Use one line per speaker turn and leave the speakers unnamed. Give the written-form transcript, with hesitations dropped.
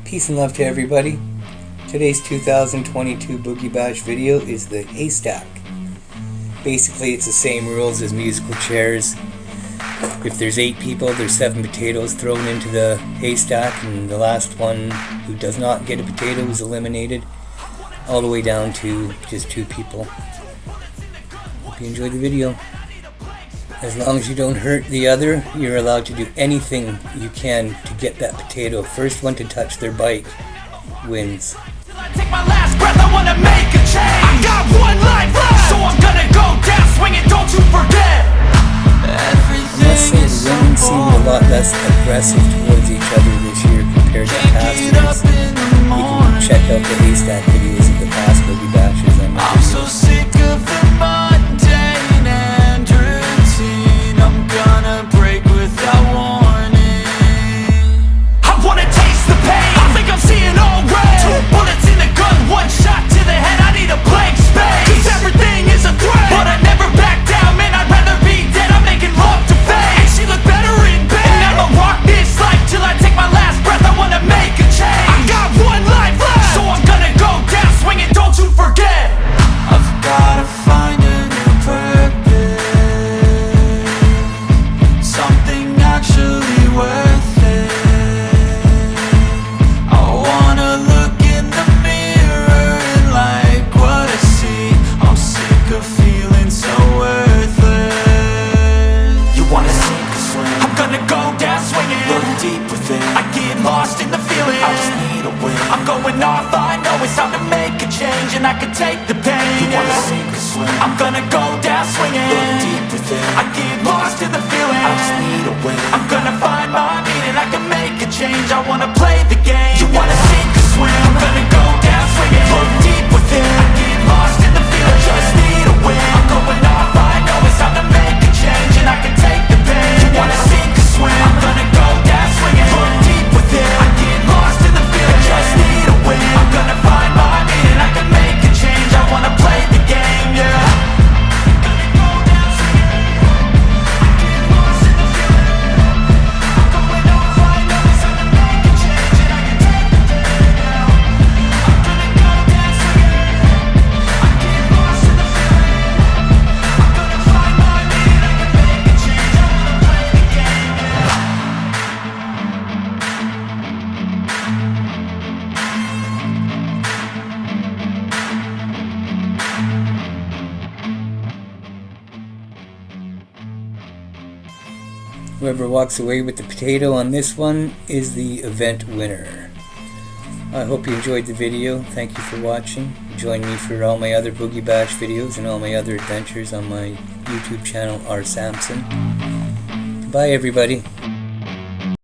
Peace and love to everybody. Today's 2022 Boogie Bash video is the Haystack. Basically, it's the same rules as musical chairs. If there's 8 people, there's 7 potatoes thrown into the haystack, and the last one who does not get a potato is eliminated, all the way down to just 2 people. Hope you enjoyed the video. As long as you don't hurt the other, you're allowed to do anything you can to get that potato. First one to touch their bike wins.
I take my last breath, I wanna make a change. I got one life left, so I'm gonna go down swinging, don't you forget.
I must say the women seemed a lot less aggressive towards each other this year compared to past years. You can check out the Haystack videos of the past Boogie Bashes on my
I'm so sick of the mundane and routine. I'm gonna break without warning. I wanna taste the pain, I think I'm seeing all red. 2 bullets in the gun, 1 shot to the head. I need a blank space, 'cause everything is a threat. But I never back down, man, I'd rather be dead. I'm making love to fate, and she look better in bed. And I'ma rock this life till I take my last breath. I wanna make a change. I got one life left, so I'm gonna go down swinging, don't you forget. I've gotta find a new purpose, something actually worth it. I wanna look in the mirror and like what I see. I'm sick of feeling so worthless. You wanna sink or swim? I'm gonna go down swinging, look deep within. I get lost in the feeling, I just need a win. I'm going off, I know it's time to make a change, and I can take the pain. You wanna sink or swim? I'm gonna go down swinging, look deep within. I get lost in the feeling, I just need a win. I'm gonna find my meaning, I can make a change. I wanna play the game. You wanna sink or swim? I'm gonna go down swinging, look deep within. I get lost in the feeling, just need a win. I'm going off, I know it's time to make a change, and I can take the pain. You wanna sink or swim? I'm gonna go down swinging, look deep within. I get lost in the feeling, just need a win. I'm gonna find my meaning, I can make a change. I wanna play the game, yeah.
Whoever walks away with the potato on this one is the event winner. I hope you enjoyed the video. Thank you for watching. Join me for all my other Boogie Bash videos and all my other adventures on my YouTube channel, RSamson. Bye everybody.